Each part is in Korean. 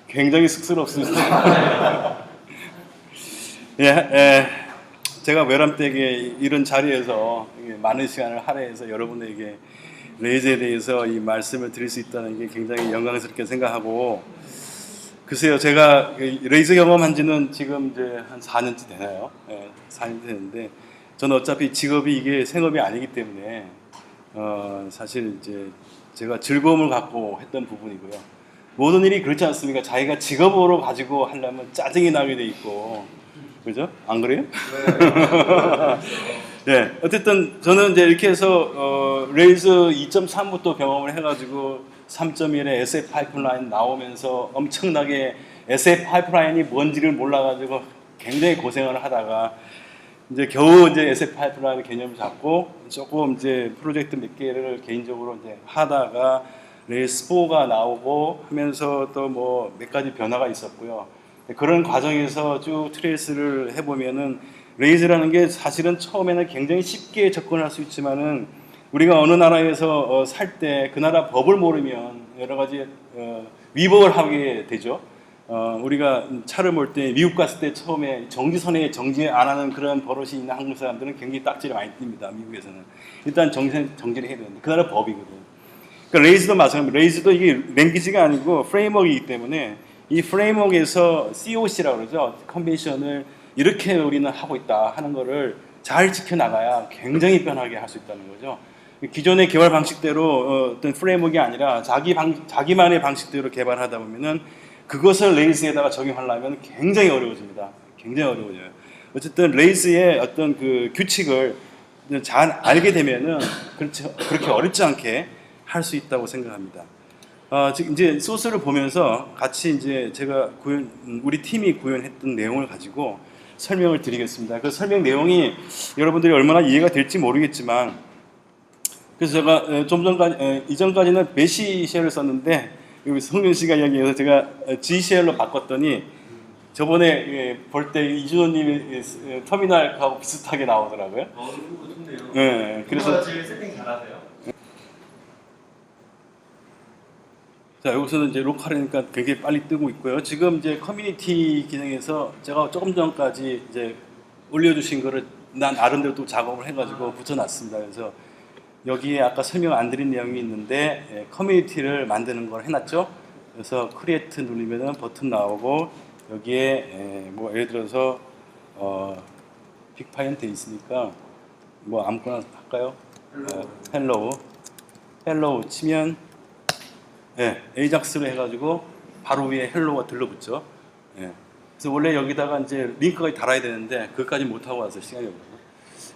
굉장히 쑥스럽습니다. 예, 제가 외람되게 이런 자리에서 많은 시간을 할애해서 여러분에게 레이즈에 대해서 이 말씀을 드릴 수 있다는 게 굉장히 영광스럽게 생각하고, 글쎄요, 제가 레이즈 경험한 지는 지금 이제 한 4년째 되나요? 예, 4년 되는데, 저는 어차피 직업이 이게 생업이 아니기 때문에, 사실 이제 제가 즐거움을 갖고 했던 부분이고요. 모든 일이 그렇지 않습니까? 자기가 직업으로 가지고 하려면 짜증이 나게 돼 있고, 그죠? 안 그래요? 네, 어쨌든 저는 이제 이렇게 해서 레이즈 2.3부터 경험을 해가지고 3.1에 SF 파이프라인 나오면서 엄청나게 SF 파이프라인이 뭔지를 몰라가지고 굉장히 고생을 하다가 이제 겨우 이제 SF 파이프라인 개념을 잡고 조금 이제 프로젝트 몇 개를 개인적으로 이제 하다가 레이스 4가 나오고 하면서 또 뭐 몇 가지 변화가 있었고요. 그런 과정에서 쭉 트레이스를 해보면은 레이즈라는 게 사실은 처음에는 굉장히 쉽게 접근할 수 있지만은 우리가 어느 나라에서 살 때 그 나라 법을 모르면 여러 가지 위법을 하게 되죠. 우리가 차를 몰 때 미국 갔을 때 처음에 정지선에 정지 안 하는 그런 버릇이 있는 한국 사람들은 굉장히 딱지를 많이 띱니다. 미국에서는 일단 정지를 해야 되는데 그 나라 법이거든. 그러니까 레이즈도 마찬가지입니다. 레이즈도 이게 랭귀지가 아니고 프레임워크이기 때문에 이 프레임워크에서 COC라고 그러죠. 컨벤션을 이렇게 우리는 하고 있다 하는 거를 잘 지켜나가야 굉장히 편하게 할 수 있다는 거죠. 기존의 개발 방식대로 어떤 프레임워크가 아니라 자기만의 방식대로 개발하다 보면은 그것을 레이즈에다가 적용하려면 굉장히 어려워집니다. 굉장히 어려워져요. 어쨌든 레이즈의 어떤 그 규칙을 잘 알게 되면은 그렇게 어렵지 않게 할 수 있다고 생각합니다. 지금 이제 소스를 보면서 같이 이제 제가 우리 팀이 구현했던 내용을 가지고 설명을 드리겠습니다. 그 설명 내용이 여러분들이 얼마나 이해가 될지 모르겠지만, 그래서 제가 좀 전까지, 이전까지는 메시쉘을 썼는데, 여기 성윤 씨가 이야기해서 제가 G쉘로 바꿨더니, 저번에 볼 때 이준호님이 터미널하고 비슷하게 나오더라고요. 좋네요. 네, 그래서 제일 세팅 잘하세요? 자, 여기서는 이제 로컬이니까 굉장히 빨리 뜨고 있고요. 지금 이제 커뮤니티 기능에서 제가 조금 전까지 이제 올려주신 거를 난 나름대로 또 작업을 해가지고 붙여놨습니다. 그래서 여기에 아까 설명 안 드린 내용이 있는데 커뮤니티를 만드는 걸 해놨죠. 그래서 크리에이트 누르면은 버튼 나오고 여기에 뭐 예를 들어서 빅파이언트 있으니까 뭐 아무거나 할까요? 헬로우 치면 에이작스로 해가지고 바로 위에 헬로우가 들러붙죠. 그래서 원래 여기다가 이제 링크까지 달아야 되는데 그것까지 못하고 와서 시간이 없어요.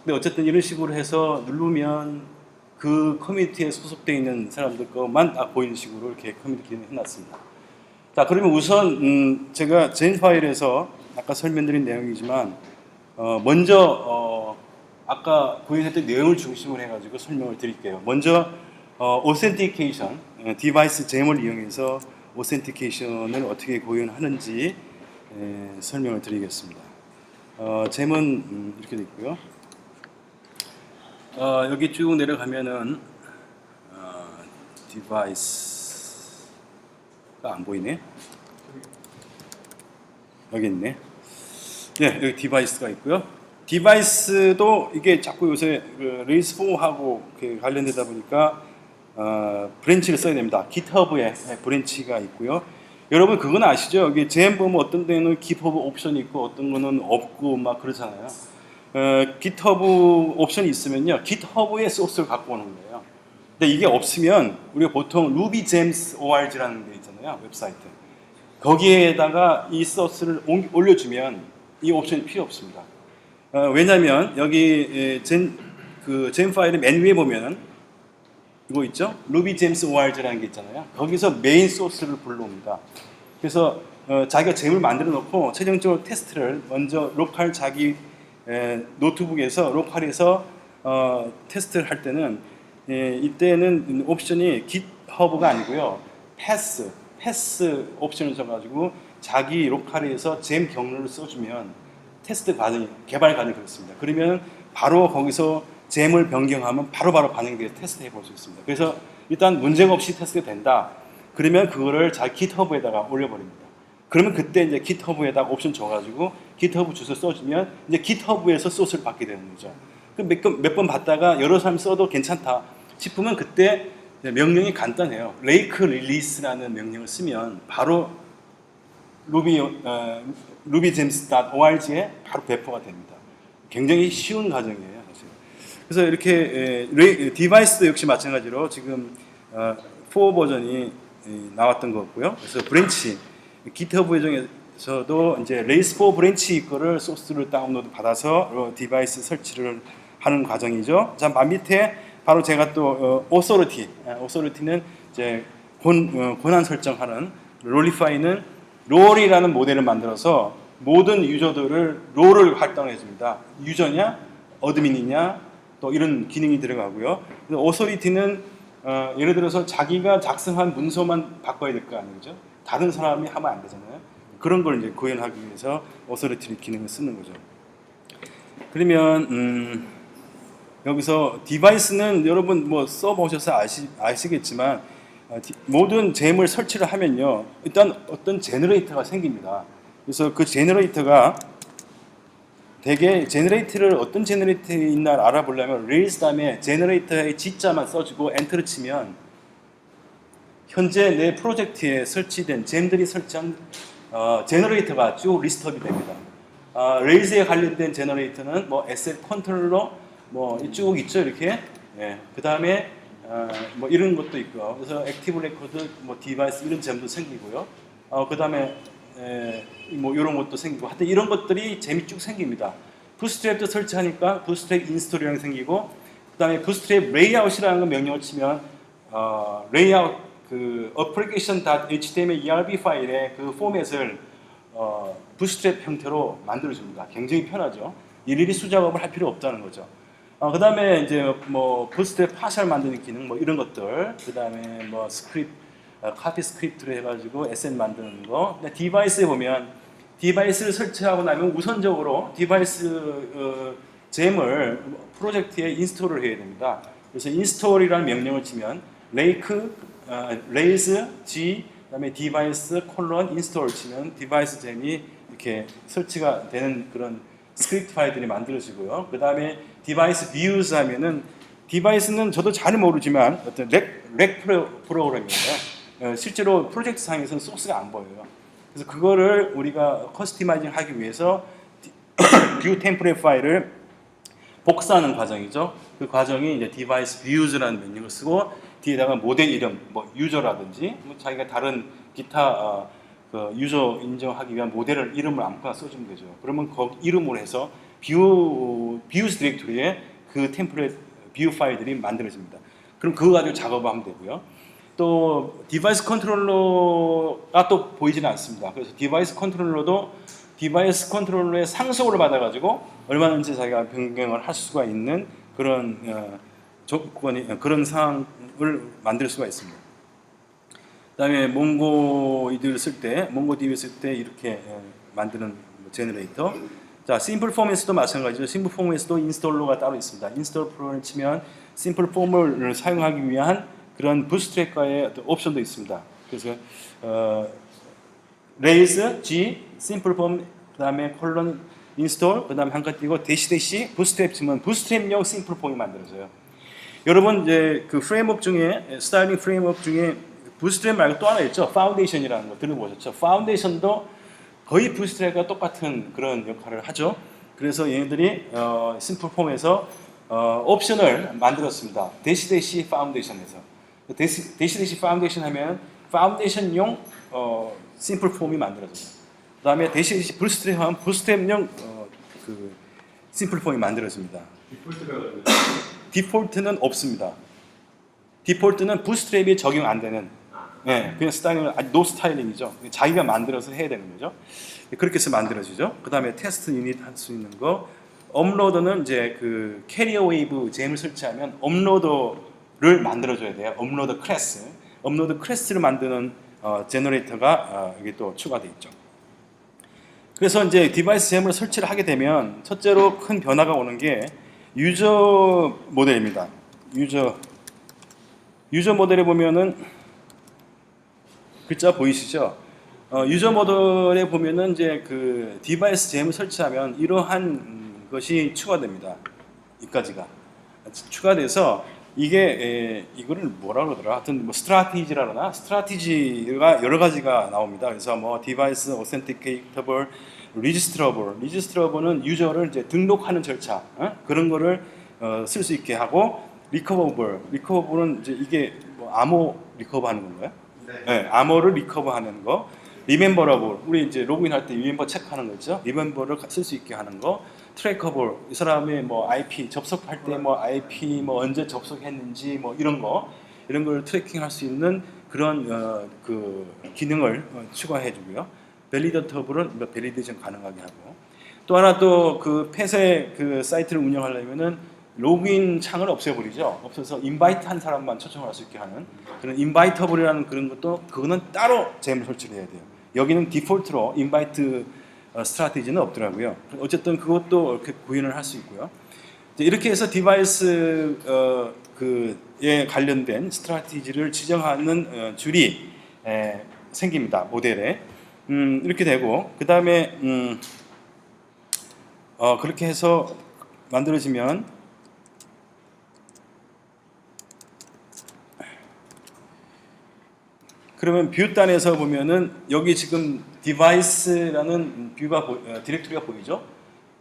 근데 어쨌든 이런 식으로 해서 누르면 그 커뮤니티에 소속되어 있는 사람들 것만 딱 보이는 식으로 이렇게 커뮤니티 기능을 해놨습니다. 자, 그러면 우선 제가 젠 파일에서 아까 설명드린 내용이지만 먼저 아까 구현했던 내용을 중심으로 해가지고 설명을 드릴게요. 먼저 오센티케이션, 디바이스 잼을 이용해서 오센티케이션을 어떻게 구현하는지 설명을 드리겠습니다. 잼은 이렇게 되어 있고요. 여기 쭉 내려가면은 디바이스가 안 보이네. 여기 있네. 네, 여기 디바이스가 있고요. 디바이스도 이게 자꾸 요새 레이스 4하고 관련되다 보니까 브랜치를 써야 됩니다. GitHub에 브랜치가 있고요. 여러분 그건 아시죠? 여기 잼 보면 어떤 데는 GitHub 옵션이 있고 어떤 거는 없고 막 그러잖아요. GitHub 옵션이 있으면요, GitHub의 소스를 갖고 오는 거예요. 근데 이게 없으면 우리가 보통 RubyGems org라는 데 있잖아요, 웹사이트. 거기에다가 이 소스를 올려주면 이 옵션이 필요 없습니다. 왜냐하면 여기 잼 파일의 맨 위에 보면 이거 있죠? RubyGems org라는 게 있잖아요. 거기서 메인 소스를 불러옵니다. 그래서 자기가 잼을 만들어 놓고 최종적으로 테스트를 먼저 로컬 자기 노트북에서 로컬에서 테스트를 할 때는 이때는 옵션이 GitHub가 아니고요, 패스 옵션을 써가지고 자기 로컬에서 잼 경로를 써주면 테스트 과정이, 개발 과정이 그렇습니다. 그러면 바로 거기서 잼을 변경하면 바로바로 반영돼서 테스트해 볼 수 있습니다. 그래서 일단 문제가 없이 테스트가 된다. 그러면 그거를 자 GitHub에다가 올려버립니다. 그러면 그때 이제 GitHub에다가 옵션 줘가지고 GitHub 주소 써주면 이제 GitHub에서 소스를 받게 되는 거죠. 몇 번 받다가 여러 사람이 써도 괜찮다 싶으면 그때 명령이 간단해요. Lake Release라는 명령을 쓰면 바로 rubygems.org에 바로 배포가 됩니다. 굉장히 쉬운 과정이에요. 사실. 그래서 이렇게 디바이스도 역시 마찬가지로 지금 4 버전이 나왔던 것 같고요. 그래서 브랜치 GitHub 중에서도 이제 레이스 4 브랜치 거를 소스를 다운로드 받아서 디바이스 설치를 하는 과정이죠. 자, 맨 밑에 바로 제가 또 authority는 이제 권한 설정하는 롤리파이는 롤이라는 모델을 만들어서 모든 유저들을 롤을 활동해 줍니다. 유저냐, 어드민이냐, 또 이런 기능이 들어가고요. authority는 예를 들어서 자기가 작성한 문서만 바꿔야 될 거 아니죠? 다른 사람이 하면 안 되잖아요. 그런 걸 이제 구현하기 위해서 authority 기능을 쓰는 거죠. 그러면 여기서 디바이스는 여러분 뭐 써보셔서 아시겠지만 모든 잼을 설치를 하면요 일단 어떤 제너레이터가 생깁니다. 그래서 그 제너레이터가 대개 제너레이터를 어떤 제너레이터에 있나 알아보려면 레일스 다음에 제너레이터의 G자만 써주고 엔터를 치면 현재 내 프로젝트에 설치된 잼들이 설치한 제너레이터가 쭉 리스트업이 됩니다. 레일스에 관련된 제너레이터는 뭐 에셋 컨트롤러 뭐 쭉 있죠 이렇게. 예. 그 다음에 뭐 이런 것도 있고요. 그래서 액티브 레코드, 뭐 디바이스 이런 잼도 생기고요. 그 다음에 뭐 이런 것도 생기고 하여튼 이런 것들이 잼이 쭉 생깁니다. 부스트랩도 설치하니까 부스트랩 인스톨이라는 게 생기고 그 다음에 부스트랩 레이아웃이라는 거 명령을 치면 레이아웃 그 application.html ERB 파일의 그 포맷을 부스트랩 형태로 만들어줍니다. 굉장히 편하죠. 일일이 수작업을 할 필요 없다는 거죠. 그 다음에 이제 뭐 부스트랩 파셜 만드는 기능 뭐 이런 것들, 그 다음에 뭐 스크립트, 카피 스크립트로 해가지고 에셋 만드는 거. 디바이스에 보면 디바이스를 설치하고 나면 우선적으로 디바이스 잼을 프로젝트에 인스톨을 해야 됩니다. 그래서 인스톨이라는 명령을 치면 레이즈 G 그다음에 디바이스 인스톨 치면 디바이스 잼이 이렇게 설치가 되는 그런 스크립트 파일들이 만들어지고요. 그 다음에 디바이스 views 하면은 디바이스는 저도 잘 모르지만 어떤 렉 프로그램이에요. 실제로 프로젝트 상에서는 소스가 안 보여요. 그래서 그거를 우리가 커스터마이징 하기 위해서 뷰 템플릿 파일을 복사하는 과정이죠. 그 과정이 이제 디바이스 views라는 명령을 쓰고 뒤에다가 모델 이름, 뭐 유저라든지 뭐 자기가 다른 기타 그 유저 인정하기 위한 모델을 이름을 아무거나 써주면 되죠. 그러면 그 이름으로 해서 뷰스 디렉토리에 그 템플릿 뷰 파일들이 만들어집니다. 그럼 그거 가지고 작업을 하면 되고요. 또 디바이스 컨트롤러가 또 보이지는 않습니다. 그래서 디바이스 컨트롤러의 상속을 받아가지고 얼마든지 자기가 변경을 할 수가 있는 그런 그런 상황을 만들 수가 있습니다. 그다음에 몽고DB를 쓸 때 이렇게 만드는 제너레이터. 자, 심플 폼에서도 마찬가지죠. 심플 폼에서도 인스톨러가 따로 있습니다. 인스톨 프로그램을 치면 심플 폼을 사용하기 위한 그런 부스트랩과의 어떤 옵션도 있습니다. 그래서 raise G 심플 폼 그다음에 콜론 인스톨 그다음에 한칸 띄고 대시 부스트랩 치면 부스트랩용 심플 폼이 만들어져요. 여러분 이제 그 프레임워크 중에 스타일링 프레임워크 중에 부스트랩 말고 또 하나 있죠. 파운데이션이라는 거 들어보셨죠? 파운데이션도 거의 부스트랩과 똑같은 그런 역할을 하죠. 그래서 얘네들이 심플 폼에서 옵션을 만들었습니다. 대시 파운데이션에서 대시 파운데이션 하면 파운데이션용 심플 폼이 만들어져요. 그다음에 대시 부스트랩 하면 부스트랩용 그 심플 폼이 만들어집니다. 디폴트는 없습니다. 디폴트는 부스트랩이 적용 안 되는, 그냥 스타일링은 노 스타일링이죠. 자기가 만들어서 해야 되는 거죠. 그렇게 해서 만들어지죠. 그 다음에 테스트 유닛 할 수 있는 거. 업로더는 이제 그 캐리어 웨이브 잼을 설치하면 업로더를 만들어줘야 돼요. 업로더 클래스를 만드는 제너레이터가 여기 또 추가되어 있죠. 그래서 이제 디바이스 잼을 설치를 하게 되면 첫째로 큰 변화가 오는 게 유저 모델입니다. 유저 모델에 보면은 글자 보이시죠? 유저 모델에 보면은 이제 그 디바이스 제휴을 설치하면 이러한 것이 추가됩니다. 이까지가 추가돼서 이게 이거를 뭐라 그러더라? 하여튼 뭐 스트라티지라 그러나 스트라티지가 여러 가지가 나옵니다. 그래서 뭐 디바이스 오센티케이터블, 리지스트러블은 유저를 이제 등록하는 절차 그런 거를 쓸 수 있게 하고 리커버블은 이제 이게 뭐 암호 리커버하는 건가요? 네, 암호를 리커버하는 거. 리멤버러블 우리 이제 로그인할 때 리멤버 체크하는 거죠. 리멤버를 쓸 수 있게 하는 거. 트래커블 이 사람의 뭐 IP 접속할 때 뭐 IP 뭐 언제 접속했는지 뭐 이런 걸 트래킹할 수 있는 그런 그 기능을 추가해주고요. 밸리더터블은 밸리데이션 가능하게 하고 또 하나 또 그 펫의 그 사이트를 운영하려면은 로그인 창을 없애버리죠. 없어서 인바이트 한 사람만 초청할 수 있게 하는 그런 인바이터블이라는 그런 것도 그거는 따로 제휴 설치를 해야 돼요. 여기는 디폴트로 인바이트 스트라티지는 없더라고요. 어쨌든 그것도 이렇게 구현을 할 수 있고요. 이렇게 해서 디바이스 그에 관련된 스트라티지를 지정하는 줄이 생깁니다. 모델에 이렇게 되고 그 다음에 그렇게 해서 만들어지면 그러면 뷰 단에서 보면은 여기 지금 디바이스라는 뷰가 디렉토리가 보이죠?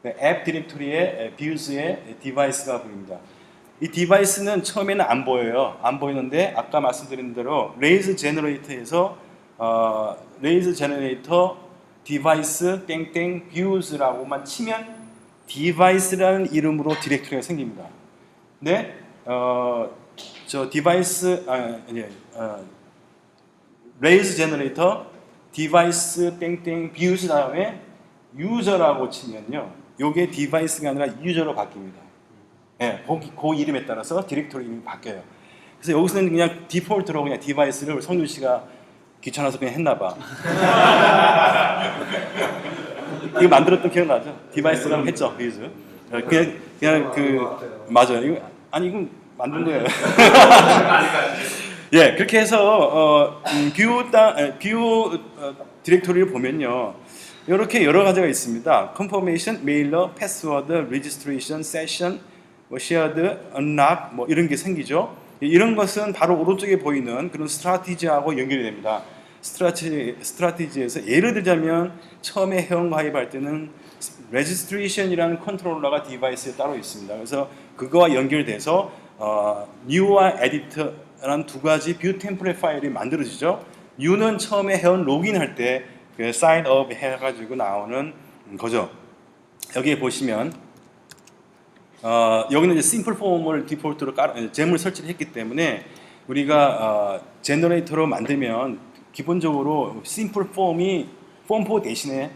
앱 디렉토리에 뷰즈의 디바이스가 보입니다. 이 디바이스는 처음에는 안 보여요. 안 보이는데 아까 말씀드린 대로 레이즈 제너레이터에서 레이즈 제너레이터 디바이스 땡땡 뷰즈라고만 치면 디바이스라는 이름으로 디렉토리가 생깁니다. 근데 저 디바이스 레이즈 제너레이터 디바이스 땡땡 뷰즈 다음에 유저라고 치면요. 요게 디바이스가 아니라 유저로 바뀝니다. 예, 그 이름에 따라서 디렉토리 이름이 바뀌어요. 그래서 여기서는 그냥 디폴트로 그냥 디바이스를 성준 씨가 귀찮아서 그냥 했나 봐. 이거 만들었던 기억나죠? 디바이스라고 했죠, 뷰즈. 그냥 그 맞아요. 이거 이건 만든 거예요. 예, 그렇게 해서 뷰 디렉토리를 보면요, 이렇게 여러 가지가 있습니다. Confirmation, Mailer, Password, Registration, Session, 뭐 Shared, Unlock 뭐 이런 게 생기죠. 이런 것은 바로 오른쪽에 보이는 그런 스트라티지하고 연결이 됩니다. 스트라티지에서 예를 들자면 처음에 회원 가입할 때는 Registration이라는 컨트롤러가 디바이스에 따로 있습니다. 그래서 그거와 연결돼서 New와 Edit라는 두 가지 뷰 템플릿 파일이 만들어지죠. New는 처음에 회원 로그인할 때 그 sign up 해가지고 나오는 거죠. 여기에 보시면 여기는 이제 심플 폼을 디폴트로 제물 설치를 했기 때문에 우리가 제너레이터로 만들면 기본적으로 심플 폼이 폼4 대신에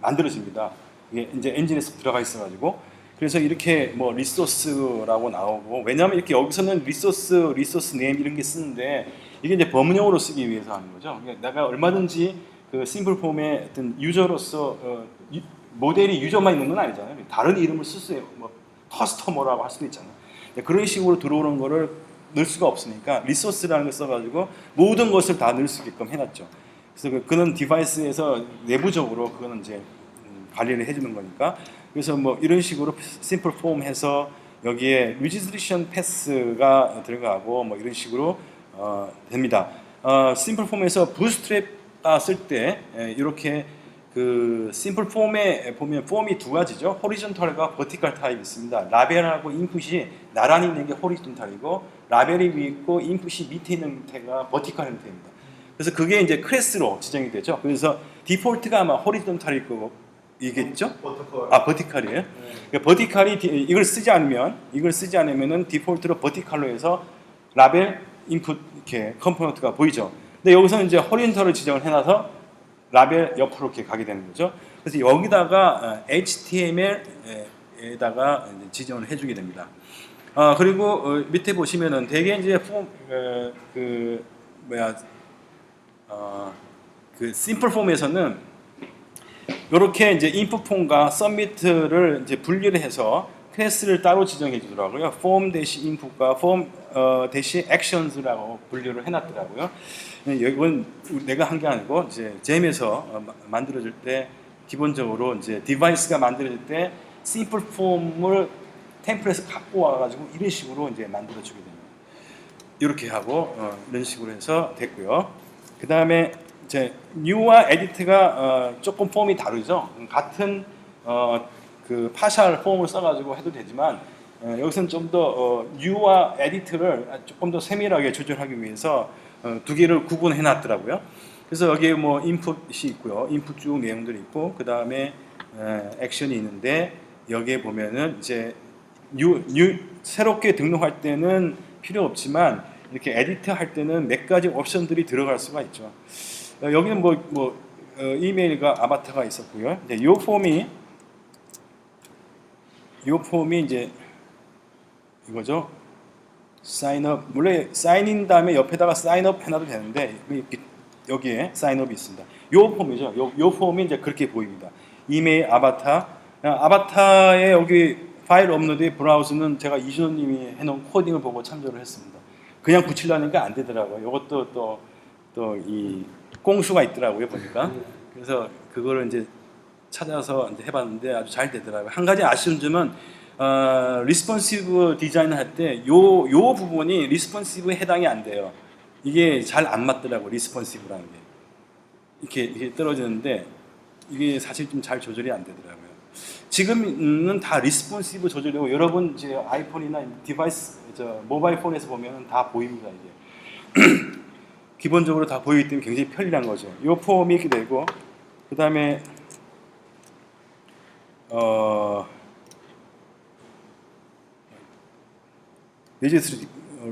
만들어집니다. 이게 이제 엔진에서 들어가 있어가지고 그래서 이렇게 뭐 리소스라고 나오고 왜냐하면 이렇게 여기서는 리소스 네임 이런 게 쓰는데 이게 이제 범용으로 쓰기 위해서 하는 거죠. 그러니까 내가 얼마든지 그 심플 폼의 어떤 유저로서 모델이 유저만 있는 건 아니잖아요. 다른 이름을 쓸 수 있어요. 뭐 커스터머라고 할 수도 있잖아요. 그런 식으로 들어오는 거를 넣을 수가 없으니까 리소스라는 걸 써가지고 모든 것을 다 넣을 수 있게끔 해놨죠. 그래서 그는 디바이스에서 내부적으로 그거는 이제 관리를 해주는 거니까. 그래서 뭐 이런 식으로 심플 폼 해서 여기에 리지스트레이션 패스가 들어가고 뭐 이런 식으로 됩니다. 심플 폼에서 부스트랩 쓸 때 이렇게 그 심플 폼에 보면 폼이 두 가지죠. 호리존탈과 버티컬 타입이 있습니다. 라벨하고 인풋이 나란히 있는 게 호리존탈이고 라벨이 위에 있고 인풋이 밑에 있는 형태가 버티컬 형태입니다. 그래서 그게 이제 클래스로 지정이 되죠. 그래서 디폴트가 아마 호리존탈일 거겠죠? 버티컬이에요. 그러니까 버티컬이 이걸 쓰지 않으면은 디폴트로 버티컬로 해서 라벨, 인풋 이렇게 컴포넌트가 보이죠. 근데 여기서는 이제 호리존탈을 지정을 해놔서 라벨 옆으로 이렇게 가게 되는 거죠. 그래서 여기다가 HTML에다가 지정을 해주게 됩니다. 그리고 밑에 보시면은 대개 이제 그 심플 폼에서는 이렇게 이제 인풋 폼과 서미트를 이제 분리를 해서 클래스를 따로 지정해 주더라고요. form 대시 input과 form 대시 actions라고 분류를 해놨더라고요. 이건 내가 한 게 아니고 이제 잼에서 만들어질 때 기본적으로 이제 디바이스가 만들어질 때 simple form을 템플릿을 갖고 와가지고 이런 식으로 이제 만들어주게 됩니다. 이렇게 하고 이런 식으로 해서 됐고요. 그 다음에 이제 new와 edit가 조금 폼이 다르죠. 같은 그 파셜 폼을 써가지고 해도 되지만 여기서는 좀 더 new와 edit를 조금 더 세밀하게 조절하기 위해서 두 개를 구분해 놨더라고요. 그래서 여기에 뭐 인풋이 있고요. 인풋 쭉 내용들이 있고 그 다음에 액션이 있는데 여기에 보면은 이제 새롭게 등록할 때는 필요 없지만 이렇게 에디트 할 때는 몇 가지 옵션들이 들어갈 수가 있죠. 여기는 이메일과 아바타가 있었고요. 이제 요 폼이 이제 이거죠. 사인업, 물론 사인인 다음에 옆에다가 사인업 해놔도 되는데 여기에 사인업이 있습니다. 요 폼이죠. 요 폼이 이제 그렇게 보입니다. 이메일 아바타에 여기 파일 업로드의 브라우저는 제가 이준호님이 해놓은 코딩을 보고 참조를 했습니다. 그냥 붙이려니까 안 되더라고요. 이것도 또 이 꽁수가 있더라고요 보니까. 그래서 그거를 이제 찾아서 이제 해봤는데 아주 잘 되더라고요. 한 가지 아쉬운 점은 리스폰시브 디자인을 할 때 요 부분이 리스폰시브에 해당이 안 돼요. 이게 잘 안 맞더라고요. 리스폰시브라는 게 이렇게 떨어지는데 이게 사실 좀 잘 조절이 안 되더라고요. 지금은 다 리스폰시브 조절이고 여러분 이제 아이폰이나 디바이스 모바일 폰에서 보면 다 보입니다. 이게 기본적으로 다 보이기 때문에 굉장히 편리한 거죠. 이 폼이 이렇게 되고 그 다음에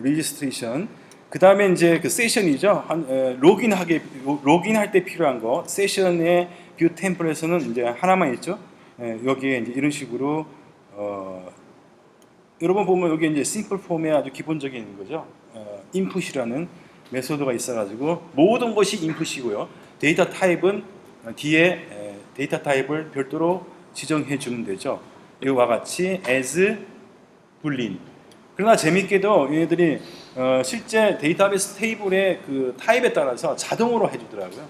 레지스트레이션 그 다음에 이제 그 세션이죠. 로그인할 때 필요한 거 세션의 뷰 템플릿에서는 이제 하나만 있죠. 여기에 이제 이런 식으로 여러분 보면 여기 이제 심플 폼의 아주 기본적인 거죠. 인풋이라는 메소드가 있어가지고 모든 것이 인풋이고요. 데이터 타입은 뒤에 데이터 타입을 별도로 지정해 주면 되죠. 이와 같이 as boolean. 그러나 재밌게도 얘네들이 실제 데이터베이스 테이블의 그 타입에 따라서 자동으로 해주더라고요.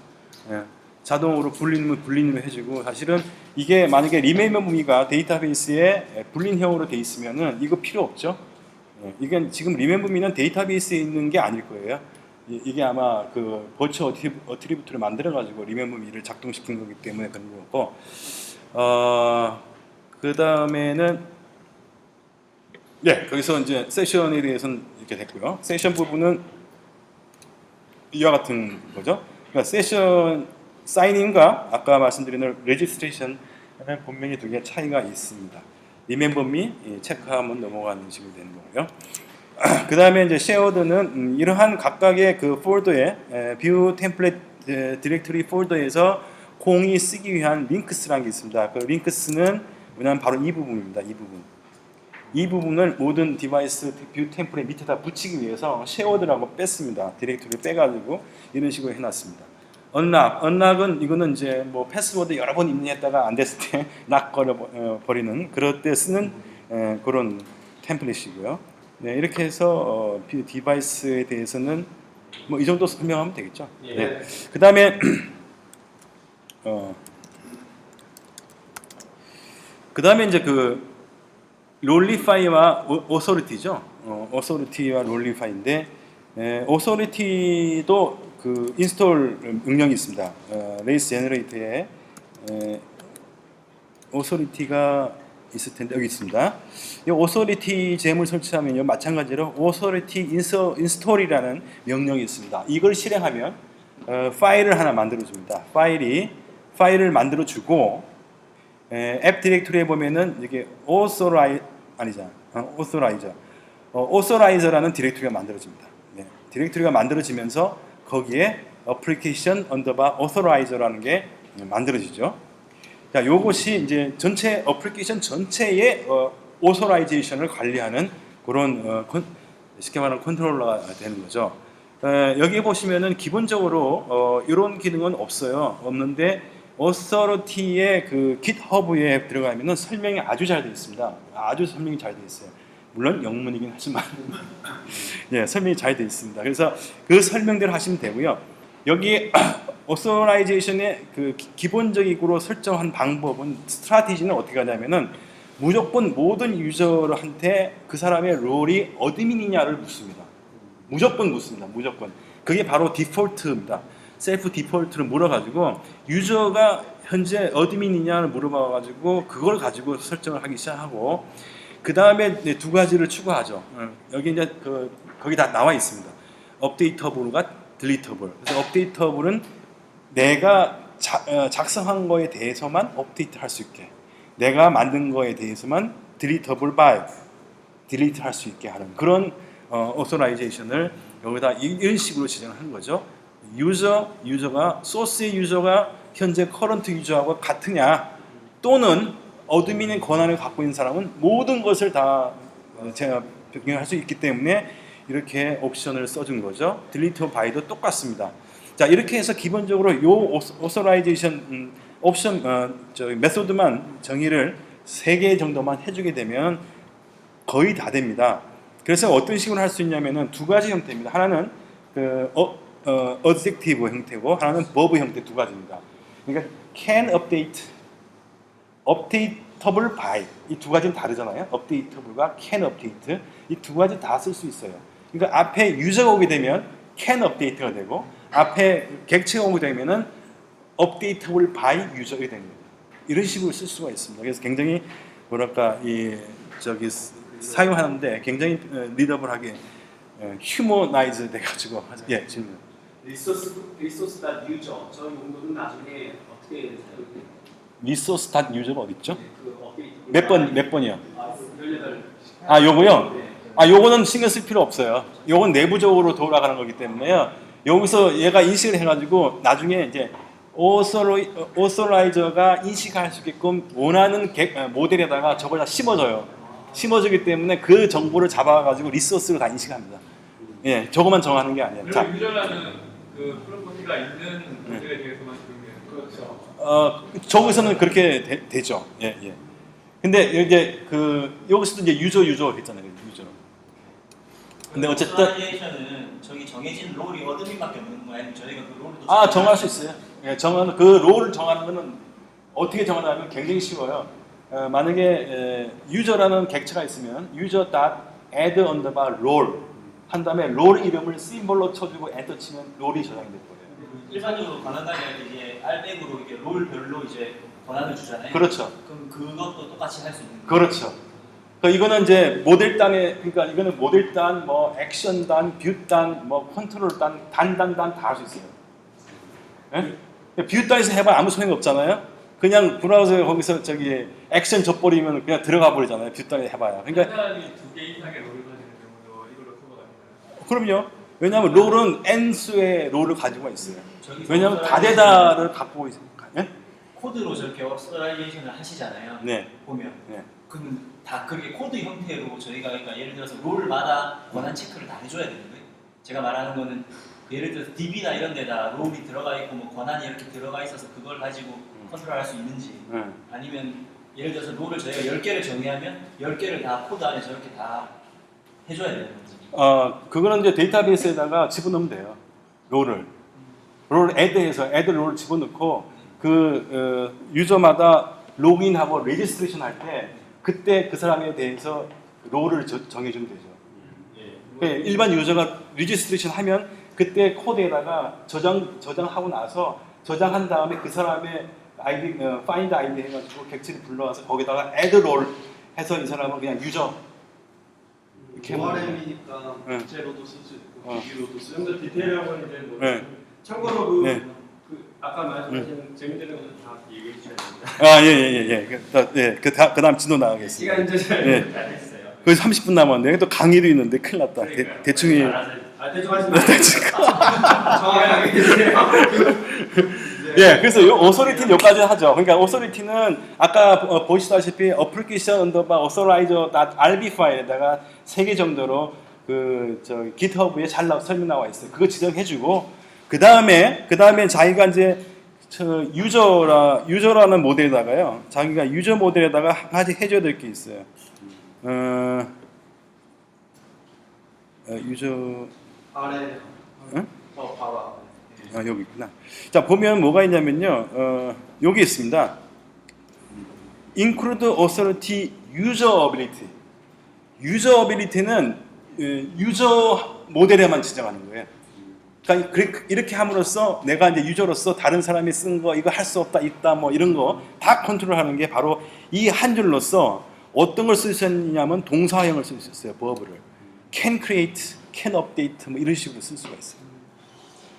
자동으로 불린으로 해주고 사실은 이게 만약에 리메인버 무미가 데이터베이스에 불린형으로 돼 있으면은 이거 필요 없죠. 이게 지금 리멤버 미는 데이터베이스에 있는 게 아닐 거예요. 이게 아마 그 버추얼 어트리뷰트를 만들어 가지고 리멤버 미를 작동시킨 거기 때문에 그런 거고 그 다음에는 거기서 이제 세션에 대해서는 이렇게 됐고요. 세션 부분은 이와 같은 거죠. 그러니까 세션 사인인과 아까 말씀드린 레지스트레이션은 분명히 두 개 차이가 있습니다. 리멤버 미 체크하면 넘어가는 식으로 되는 거고요. 그 다음에 이제 쉐어드는 이러한 각각의 그 폴더에 뷰 템플릿 디렉토리 폴더에서 공이 쓰기 위한 링크스라는 게 있습니다. 그 링크스는 뭐냐면 바로 이 부분입니다. 이 부분을 모든 디바이스 뷰 템플릿 밑에다 붙이기 위해서 쉐어드라고 뺐습니다. 디렉토리를 빼가지고 이런 식으로 해놨습니다. 언락은 이거는 이제 뭐 패스워드 여러 번 입력했다가 안 됐을 때 락 걸어 버리는 그럴 때 쓰는 그런 템플릿이고요. 네, 이렇게 해서 디바이스에 대해서는 뭐 이 정도 설명하면 되겠죠. 네. 그 다음에 이제 그 롤리파이와 오소리티죠. 오소리티와 롤리파이인데 오소리티도 그 인스톨 명령이 있습니다. 레이스 제너레이터에 오소리티가 있을 텐데 여기 있습니다. 이 오소리티 잼을 설치하면요 마찬가지로 오소리티 인스톨이라는 명령이 있습니다. 이걸 실행하면 파일을 하나 만들어 줍니다. 파일을 만들어 주고 앱 디렉토리에 보면은 이게 오소라이저라는 디렉토리가 만들어집니다. 네, 디렉토리가 만들어지면서 거기에 application underbar authorize라는 게 만들어지죠. 자, 요것이 이제 전체 어플리케이션 전체의 오소라이제이션을 관리하는 그런 쉽게 말하면 컨트롤러가 되는 거죠. 여기 보시면은 기본적으로 이런 기능은 없는데 authority의 그 GitHub에 들어가면은 설명이 아주 잘 되어 있습니다. 아주 설명이 잘 되어 있어요. 물론 영문이긴 하지만 예, 설명이 잘 되어 있습니다. 그래서 그 설명대로 하시면 되고요. 여기 authorization의 그 기본적으로 설정한 방법은 스트래티지는 어떻게 하냐면은 무조건 모든 유저한테 그 사람의 롤이 어드민이냐를 묻습니다. 무조건 묻습니다. 무조건. 그게 바로 디폴트입니다. 셀프 디폴트를 물어가지고 유저가 현재 어드민이냐를 물어봐가지고 그걸 가지고 설정을 하기 시작하고 그 다음에 두 가지를 추가하죠. 여기 이제 거기 다 나와 있습니다. 업데이터블과 딜리터블. 그래서 업데이터블은 내가 작성한 거에 대해서만 업데이트 할 수 있게, 내가 만든 거에 대해서만 딜리터블 바이 딜리트 할 수 있게 하는 그런 오소라이제이션을 여기다 이런 식으로 지정하는 거죠. 유저가 소스의 유저가 현재 커런트 유저하고 같으냐, 또는 어드민의 권한을 갖고 있는 사람은 모든 것을 다 제가 변경할 수 있기 때문에 이렇게 옵션을 써준 거죠. 딜리트 바이도 똑같습니다. 자, 이렇게 해서 기본적으로 요 오소라이제이션 옵션 메소드만 정의를 3개 정도만 해주게 되면 거의 다 됩니다. 그래서 어떤 식으로 할 수 있냐면은 두 가지 형태입니다. 하나는 어젝티브 형태고 하나는 버브 형태 두 가지입니다. 그러니까 can update, updatable by 이 두 가지는 다르잖아요. updatable과 can update 이 두 가지 다 쓸 수 있어요. 그러니까 앞에 유저가 오게 되면 can update가 되고 앞에 객체가 오게 되면은 updatable by user가 됩니다. 이런 식으로 쓸 수가 있습니다. 그래서 굉장히 뭐랄까 사용하는데 굉장히 리더블하게 휴머나이즈 돼가지고 예 질문. 리소스.user 저 용도는 나중에 어떻게 사용돼요? 리소스.user가 어디 있죠? 네, 그 업데이트 몇 번이요? 18. 아 요거요? 네. 아 요거는 신경 쓸 필요 없어요. 요건 내부적으로 돌아가는 거기 때문에요. 여기서 얘가 인식을 해가지고 나중에 이제 오소라이저가 인식할 수 있게끔 원하는 모델에다가 저걸 다 심어줘요. 심어주기 때문에 그 정보를 잡아가지고 리소스를 다 인식합니다. 예, 저거만 정하는 게 아니에요. 자, 유저라는 그 프로퍼티가 있는 모델에 대해서만 적용해요. 그렇죠. 저기서는 그렇게 되죠. 예, 예. 근데 이제 여기서도 이제 유저 했잖아요. 유저. 근데 어쨌든 오소라이제이션은 저기 정해진 롤이 어드민밖에 없는 거예요? 아니면 저희가 그 롤도 정할 수 있어요. 예, 정하는 그 롤을 정하는 거는 어떻게 정하냐면 굉장히 쉬워요. 만약에 유저라는 객체가 있으면 user.add underbar role 한 다음에 롤 이름을 심볼로 쳐주고 엔터 치면 롤이 저장이 될 거예요. 일반적으로 권한관이 할 때 이제 알백으로 이게 롤별로 이제 권한을 주잖아요. 그렇죠. 그럼 그것도 똑같이 할 수 있는 거예요? 그렇죠. 이거는 이제 모델단에 그러니까 이거는 모델단, 뭐 액션단, 뷰단, 뭐 컨트롤단, 단단 다 할 수 있어요. 예? 뷰단에서 해봐 아무 소용이 없잖아요. 그냥 브라우저에 거기서 액션 져버리면 그냥 들어가 버리잖아요. 뷰단에 해봐야. 그러니까 사람이 2개 이상의 롤을 가지는 경우도 이걸로 커버가 됩니다. 그럼요. 왜냐하면 롤은 n수의 롤을 가지고 있어요. 저기서 왜냐하면 다대다를 갖고 있어요. 예? 코드로 저렇게 오소라이제이션을 하시잖아요. 네. 보면. 네. 그럼 다 그렇게 코드 형태로 저희가 그러니까 예를 들어서 롤마다 권한 체크를 다 해줘야 되는 거예요. 제가 말하는 거는 예를 들어서 DB나 이런 데다 롤이 들어가 있고 뭐 권한이 이렇게 들어가 있어서 그걸 가지고 컨트롤할 수 있는지 아니면 예를 들어서 롤을 저희가 10개를 정의하면 10개를 다 코드 안에 저렇게 다 해줘야 되는 건지. 그거는 이제 데이터베이스에다가 집어넣으면 돼요. 롤을 애드해서 애드 롤을 집어넣고 유저마다 로그인하고 레지스트레이션 할 때 그때 그 사람에 대해서 롤을 정해주면 되죠. 그러니까 일반 유저가 레지스트레이션 하면 그때 코드에다가 저장하고 나서 저장한 다음에 그 사람의 아이디, find 아이디 해가지고 객체를 불러와서 거기다가 add role 해서 이 사람은 그냥 유저 이렇게 ORM이니까 네. 국제로도 쓸 수 있고 기기로도 쓸 수 있고 좀 더 디테일하고는 이제 뭐 네. 참고로 네. 아까 말씀하신 재미되는 것들 다 얘기해 주셔야 됩니다. 예예예. 그다음 진도 나가겠습니다. 시간 이제 잘 네. 됐어요. 거의 30분 남았는데 또 강의도 있는데 큰일 났다. 그러니까요. 대충 대충 하시면 정확하게 해주세요. 예, 그래서 오소리티는 여기까지 하죠. 그러니까 오소리티는 아까 보시다시피 application underbar authorizer.rb 파일에다가 3개 정도로 GitHub에 잘 설명 나와 있어요. 그거 지정해주고 그 다음에 자기가 이제 저 유저라는 모델에다가요. 자기가 유저 모델에다가 한 가지 해줘야 될 게 있어요. 유저 아래. 응? 봐봐. 여기 있구나. 자, 보면 뭐가 있냐면요. 여기 있습니다. Include Authority Usability. 유저어빌리티는 유저 모델에만 지정하는 거예요. 그러니까 이렇게 함으로써 내가 이제 유저로서 다른 사람이 쓴 거 이거 할 수 없다 있다 뭐 이런 거 다 컨트롤하는 게 바로 이 한 줄로서 어떤 걸 쓸 수 있냐면 동사형을 쓸 수 있어요. 버브를 can create, can update 뭐 이런 식으로 쓸 수가 있어요.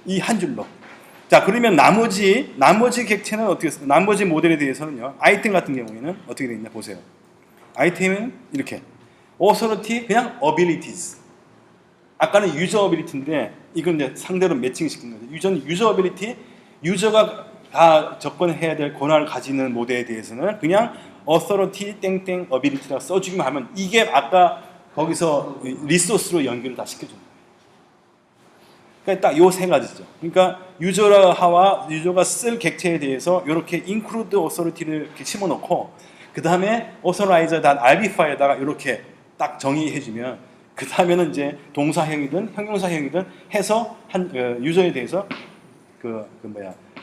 이 한 줄로. 자, 그러면 나머지 객체는 어떻게 써요? 나머지 모델에 대해서는요. 아이템 같은 경우에는 어떻게 되어 있냐 보세요. 아이템은 이렇게 authority 그냥 abilities. 아까는 유저 어빌리티인데 이건 이제 상대로 매칭시킨 거죠. 유저 어빌리티, 유저가 다 접근해야 될 권한을 가지는 모델에 대해서는 그냥 authority 땡땡 ability라고 써주기만 하면 이게 아까 거기서 리소스로 연결을 다 시켜주는 거예요. 그러니까 딱 요 세 가지죠. 그러니까 유저와 유저가 쓸 객체에 대해서 이렇게 include authority를 이렇게 심어놓고 그 다음에 authorizer.rb 파일에다가 이렇게 딱 정의해주면 그 다음에는 이제 동사형이든 형용사형이든 해서 한 유저에 대해서 그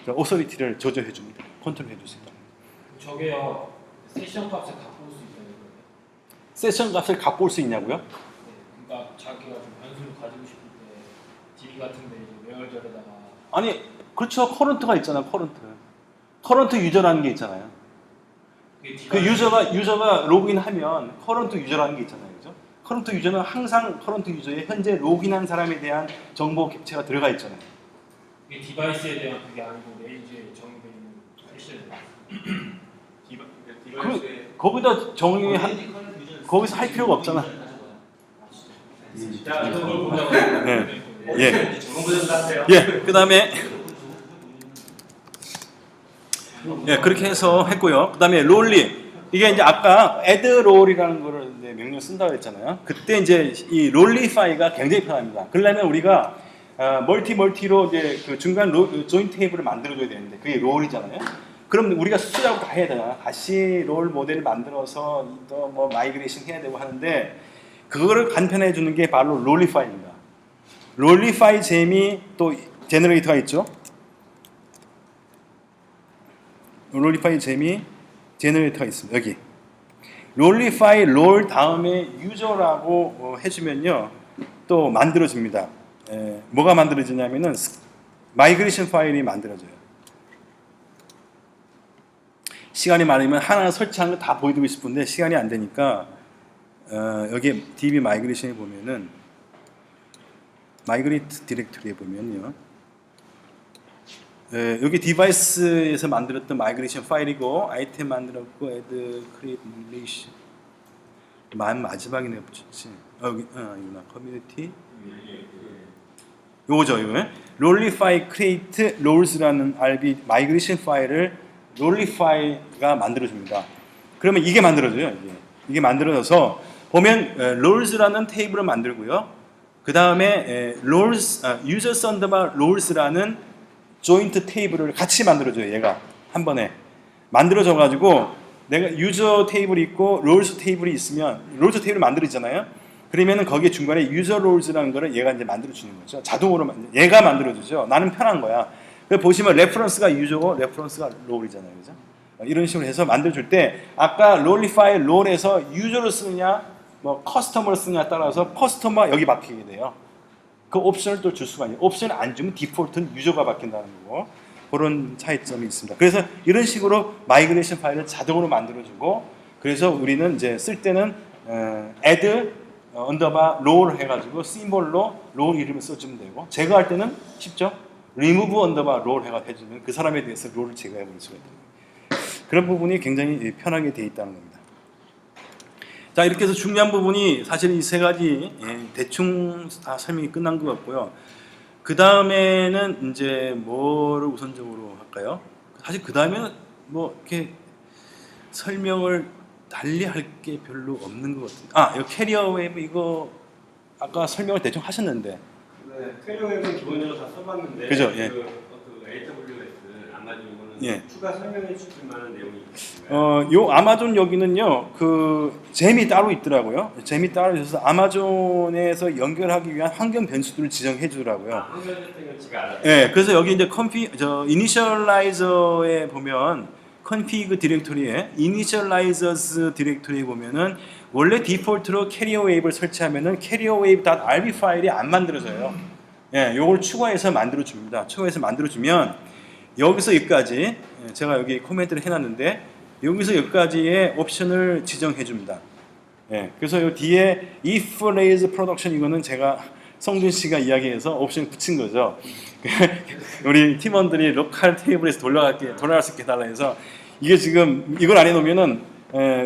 authority를 조절해 줍니다. 컨트롤해 줄 수 있다. 저게요. 세션 값을 갖고 올 수 있다는 거예요. 세션 값을 갖고 올 수 있냐고요? 네. 그러니까 자기가 좀 변수를 가지고 싶을 때 DB 같은데 이제 웨어절에다가 아니 그렇죠. 커런트가 있잖아요. 커런트 유저라는 게 있잖아요. 그 유저가 로그인하면 커런트 유저라는 게 있잖아요. 그죠? 커런트 유저는 항상 커런트 유저에 현재 로그인한 사람에 대한 정보 객체가 들어가 있잖아요. 이게 디바이스에 대한 그게 아니고 레인지에 정의되어 있는 패션. 디바이스에 거기다 거기서 할 필요가 없잖아. 자, 이런 걸 보자고. 네. 예. 저런 거좀 하세요. 예. 그다음에 예, 그렇게 해서 했고요. 그다음에 롤리. 이게 이제 아까 add 롤이라는 거를 이제 명령 쓴다고 했잖아요. 그때 이제 이 롤리파이가 굉장히 편합니다. 그러려면 우리가 멀티로 이제 그 중간 조인 테이블을 만들어줘야 되는데 그게 롤이잖아요. 그럼 우리가 수작업 다 해야 되나? 다시 롤 모델을 만들어서 또 뭐 마이그레이션 해야 되고 하는데 그거를 간편해 주는 게 바로 롤리파이입니다. 롤리파이 잼이 또 제너레이터가 있죠. 롤리파이 잼이 제너레이터가 있습니다. 여기 롤리파이 롤 다음에 유저라고 해주면요 또 만들어집니다. 뭐가 만들어지냐면은 마이그레이션 파일이 만들어져요. 시간이 많으면 하나 설치한 거 다 보여드리고 싶은데 시간이 안 되니까 여기 DB 마이그레이션에 보면은 마이그레이트 디렉토리에 보면요 여기 디바이스에서 만들었던 마이그레이션 파일이고 아이템 만들었고 add create relation 마지막이네요. 붙였지. 여기 이거나 커뮤니티 요거죠. 이거 롤리파이 create roles라는 RB 마이그레이션 파일을 롤리파이가 만들어줍니다. 그러면 이게 만들어져요. 이게 만들어져서 보면 roles라는 테이블을 만들고요. 그 다음에 users underbar roles라는 조인트 테이블을 같이 만들어줘요. 얘가 한 번에 만들어져 가지고 내가 유저 테이블이 있고 롤스 테이블이 있으면 롤스 테이블을 만들어지잖아요. 그러면은 거기에 중간에 유저 롤스라는 거를 얘가 이제 만들어주는 거죠. 자동으로 얘가 만들어주죠. 나는 편한 거야. 보시면 레퍼런스가 유저고 레퍼런스가 롤이잖아요. 그죠? 이런 식으로 해서 만들어줄 때 아까 롤리파이 롤에서 유저로 쓰느냐 뭐 커스터머로 쓰느냐 따라서 커스터머 여기 바뀌게 돼요. 그 옵션을 또 줄 수가 있어요. 옵션을 안 주면 디폴트는 유저가 바뀐다는 거고 그런 차이점이 있습니다. 그래서 이런 식으로 마이그레이션 파일을 자동으로 만들어주고 그래서 우리는 이제 쓸 때는 add 언더바 롤 해가지고 심볼로 롤 이름을 써주면 되고 제거할 때는 쉽죠. remove 언더바 롤 해주면 그 사람에 대해서 롤을 제거해버릴 수가 있다. 그런 부분이 굉장히 편하게 되어 있다는 겁니다. 자, 이렇게 해서 중요한 부분이 사실 이 세 가지 대충 다 설명이 끝난 것 같고요. 그 다음에는 이제 뭐를 우선적으로 할까요? 사실 그 다음에는 뭐 이렇게 설명을 달리 할 게 별로 없는 것 같아요. 이거 캐리어 웨이브 이거 아까 설명을 대충 하셨는데. 네, 캐리어는 기본적으로 다 써봤는데 그죠? 예. 그 AWS 가지 이거는 예. 추가 설명해 주실 만한 내용이 있으신가요? 요 아마존 여기는요, 그 잼이 따로 있더라고요. 잼이 따로 있어서 아마존에서 연결하기 위한 환경 변수들을 지정해 주더라고요. 한글 세팅은 제가 알아요. 예, 그래서 여기 이제 이니셜라이저에 보면 config 디렉토리에 initializers 디렉토리에 보면은 원래 디폴트로 캐리어 웨이브를 설치하면은 캐리어 웨이브.rb 파일이 안 만들어져요. 예, 요걸 추가해서 만들어 줍니다. 추가해서 만들어 주면 여기서 여기까지 제가 여기 코멘트를 해놨는데 여기서 여기까지의 옵션을 지정해 줍니다. 예, 그래서 요 뒤에 if raise production 이거는 제가 성준 씨가 이야기해서 옵션 붙인 거죠. 우리 팀원들이 로컬 테이블에서 돌아갈 수 있게 해달라 해서 이게 지금 이걸 안 해놓으면은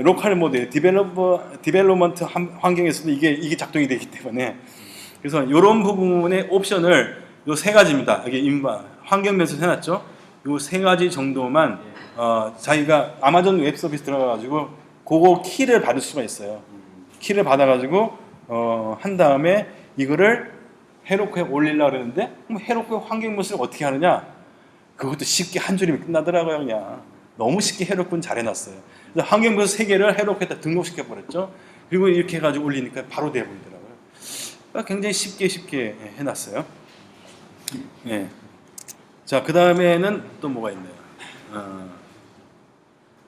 로컬 모드 디벨로먼트 환경에서도 이게 작동이 되기 때문에 그래서 이런 부분의 옵션을 요 세 가지입니다. 여기 환경 변수 해놨죠. 요 세 가지 정도만 자기가 아마존 웹 서비스 들어가가지고 그거 키를 받을 수가 있어요. 키를 받아가지고 한 다음에 이거를 헤로쿠에 올리려고 그러는데 그럼 헤로쿠의 환경 변수를 어떻게 하느냐? 그것도 쉽게 한 줄이면 끝나더라고요. 그냥 너무 쉽게 헤로쿠는 잘 해놨어요. 그래서 환경 변수 3개를 헤로쿠에다 등록시켜 버렸죠. 그리고 이렇게 해가지고 올리니까 바로 돼버리더라고요. 굉장히 쉽게 해놨어요. 네. 자, 그 다음에는 또 뭐가 있나요?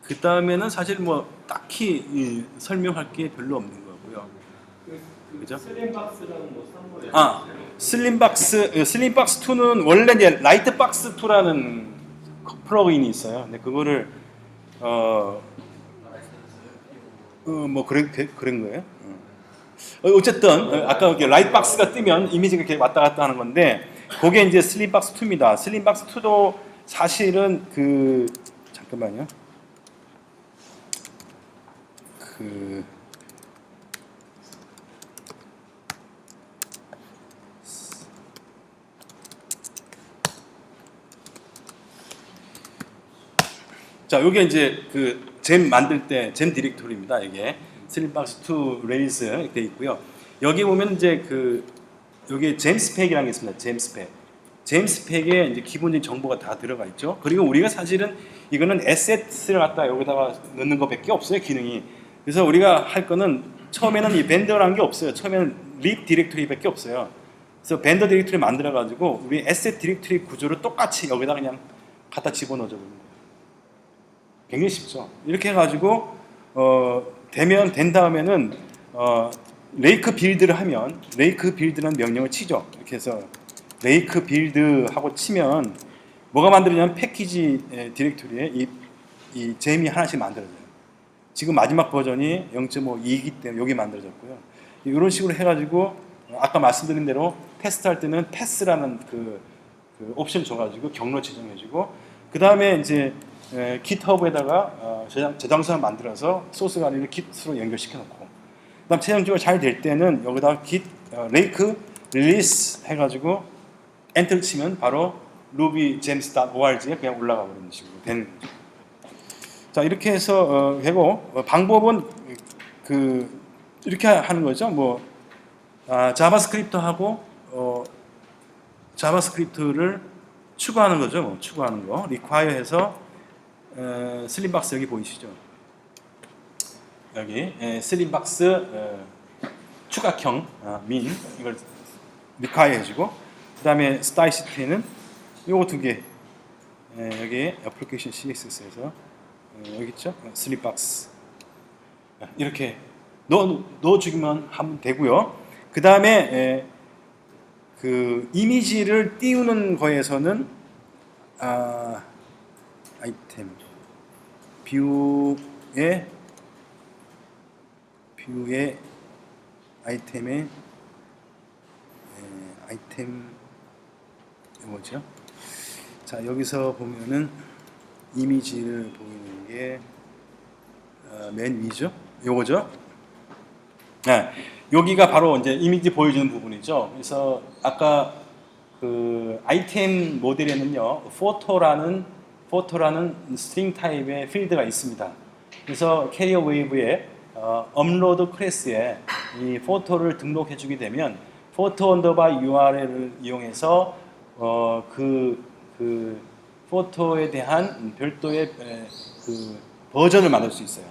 그 다음에는 사실 뭐 딱히 설명할 게 별로 없는 거고요. 그죠? 슬림박스라는 뭐 선물에 슬림박스 2는 원래 이제 라이트박스 2라는 플러그인이 있어요. 근데 그거를 뭐 그런 거예요. 어쨌든 아까 이렇게 라이트박스가 뜨면 이미지가 이렇게 왔다 갔다 하는 건데 그게 이제 슬림박스 2입니다. 슬림박스 2도 사실은 잠깐만요. 자, 요게 이제 잼 만들 때 잼 디렉토리입니다. 이게 슬림박스 2 레이스 이렇게 돼 있고요. 여기 보면 이제 여기 잼 스펙이라는 게 있습니다. 잼 스펙. 잼 스펙에 이제 기본적인 정보가 다 들어가 있죠. 그리고 우리가 사실은 이거는 에셋을 갖다 여기다가 넣는 것밖에 없어요, 기능이. 그래서 우리가 할 거는 처음에는 이 벤더라는 게 없어요. 처음에는 립 디렉토리밖에 없어요. 그래서 벤더 디렉토리 만들어 가지고 우리 에셋 디렉토리 구조를 똑같이 여기다 그냥 갖다 집어넣어줘 버리는 거예요. 굉장히 쉽죠. 이렇게 해가지고 된 다음에는 레이크 빌드를 하면 레이크 빌드라는 명령을 치죠. 이렇게 해서 레이크 빌드 하고 치면 뭐가 만들어지냐면 패키지 디렉토리에 이 잼이 하나씩 만들어져요. 지금 마지막 버전이 0.52이기 때문에 여기 만들어졌고요. 이런 식으로 해가지고 아까 말씀드린 대로 테스트할 때는 패스라는 그 옵션 줘가지고 경로 지정해주고 그 다음에 이제 GitHub에다가 저장소를 만들어서 소스가 아니라 Git으로 연결시켜놓고 그다음 최종적으로 잘 될 때는 여기다가 Git 레이크 릴리스 해가지고 엔터를 치면 바로 rubygems.org에 그냥 올라가 버리는 식으로 되는 거죠. 자, 이렇게 해서 되고 방법은 이렇게 하는 거죠. 뭐 자바스크립트하고 자바스크립트를 추가하는 거죠. 뭐 추가하는 거 require 해서 슬림박스 여기 보이시죠? 여기 슬림박스 추가형 min 이걸 require 해주고 그 다음에 스타일시티는 요거 2개 여기 애플리케이션 CSS에서 여기 있죠? 슬림박스 이렇게 넣어주기만 하면 되고요. 그 다음에 이미지를 띄우는 거에서는 아이템 뷰의 아이템에 아이템 뭐죠? 자, 여기서 보면은 이미지를 보이는 게 맨 위죠? 요거죠? 네, 여기가 바로 이제 이미지 보여주는 부분이죠. 그래서 아까 아이템 모델에는요, 포토라는 스트링 타입의 필드가 있습니다. 그래서 캐리어 웨이브에 업로드 클래스에 이 포토를 등록해주게 되면 포토 언더바 URL을 이용해서 그 포토에 대한 별도의 그 버전을 만들 수 있어요.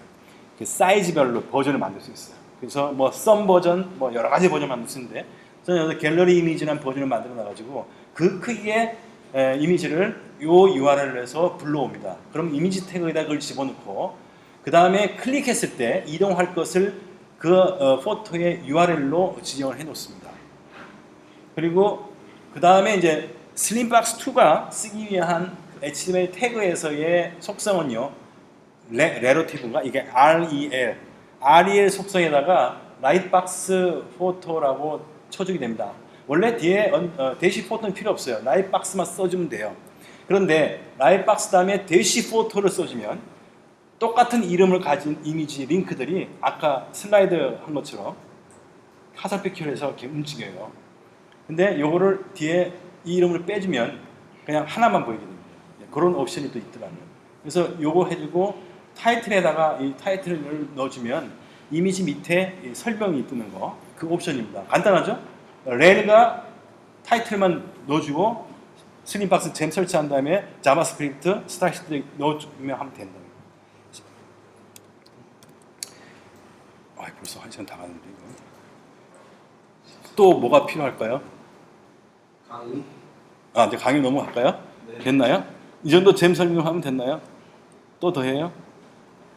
그 사이즈별로 버전을 만들 수 있어요. 그래서 뭐 썸 버전, 뭐 여러 가지 버전 만들 수 있는데 저는 여기서 갤러리 이미지라는 버전을 만들어 놔가지고 그 크기의 이미지를 요 URL에서 불러옵니다. 그럼 이미지 태그에다 그걸 집어넣고 그 다음에 클릭했을 때 이동할 것을 그 포토의 URL로 지정을 해 놓습니다. 그리고 그 다음에 이제 슬림박스 2가 쓰기 위한 HTML 태그에서의 속성은요, 레러티브가 이게 REL 속성에다가 라이트박스 포토라고 쳐주게 됩니다. 원래 뒤에 대시 포토는 필요 없어요. 라이트박스만 써주면 돼요. 그런데 라이트박스 다음에 대시 포토를 써주면 똑같은 이름을 가진 이미지 링크들이 아까 슬라이드 한 것처럼 화살표 키를 해서 이렇게 움직여요. 근데 요거를 뒤에 이 이름을 빼주면 그냥 하나만 보이게 됩니다. 그런 옵션이 또 있더라고요. 그래서 요거 해주고 타이틀에다가 이 타이틀을 넣어주면 이미지 밑에 이 설명이 뜨는 거, 그 옵션입니다. 간단하죠? 렐가 타이틀만 넣어주고 슬림박스 잼 설치한 다음에 자바스크립트 스타일시트 넣어주면 하면 된다. 벌써 1시간 다 가는데 이거. 또 뭐가 필요할까요? 강의? 이제 강의 넘어갈까요? 네. 됐나요? 이 정도 잼 설명하면 됐나요? 또 더 해요?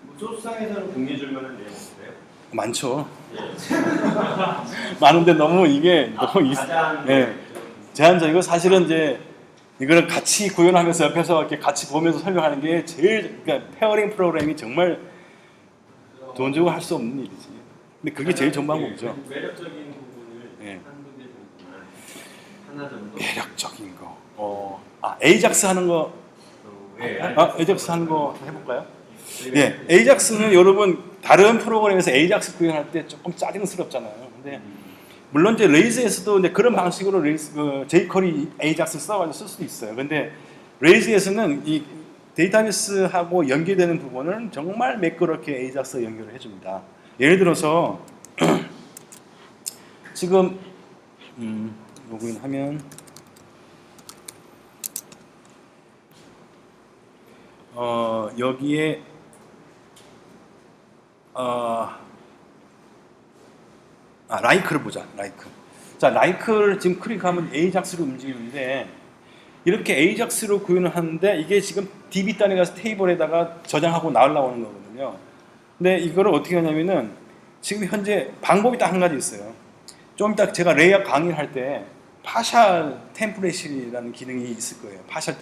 뭐 소스상에서는 공유해 줄 만한 내용 없어요? 많죠. 많은데 너무 이게 너무 가장 제한적이고 사실은 이제 이거를 같이 구현하면서 옆에서 이렇게 같이 보면서 설명하는 게 제일 그러니까 페어링 프로그램이 정말 돈 주고 할 수 없는 일이지. 근데 그게 제일 좋은 방법이죠. 매력적인 부분을 예. 한 군데 보면 하나 정도. 매력적인 거. 에이작스 하는 거. 에이작스 하는 거 해볼까요? 예, 에이작스는 여러분 다른 프로그램에서 에이작스 구현할 때 조금 짜증스럽잖아요. 근데 물론 이제 레이즈에서도 이제 그런 방식으로 jQuery 에이작스 써가지고 쓸 수도 있어요. 근데 레이즈에서는 이 데이터베이스하고 연계되는 부분을 정말 매끄럽게 에이작스 연결을 해줍니다. 예를 들어서 지금 로그인하면 여기에 라이크를 보자. 라이크를 지금 클릭하면 에이작스로 움직이는데 이렇게 에이작스로 구현을 하는데 이게 지금 DB 단에 가서 테이블에다가 저장하고 나오는 거거든요. 근데 이거를 어떻게 하냐면은 지금 현재 방법이 딱 한 가지 있어요. 좀 이따 제가 레이아웃 강의를 할 때 파샬 템플릿이라는 기능이 있을 거예요. 파샬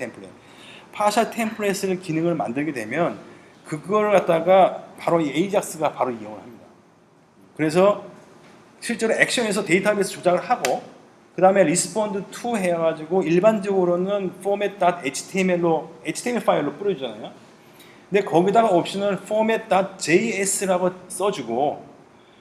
템플릿을 기능을 만들게 되면 그걸 갖다가 바로 이 에이작스가 바로 이용을 합니다. 그래서 실제로 액션에서 데이터베이스 조작을 하고 그 다음에 리스폰드 to 해가지고 일반적으로는 format.html 파일로 뿌려주잖아요. 근데 거기다가 옵션을 format.js라고 써주고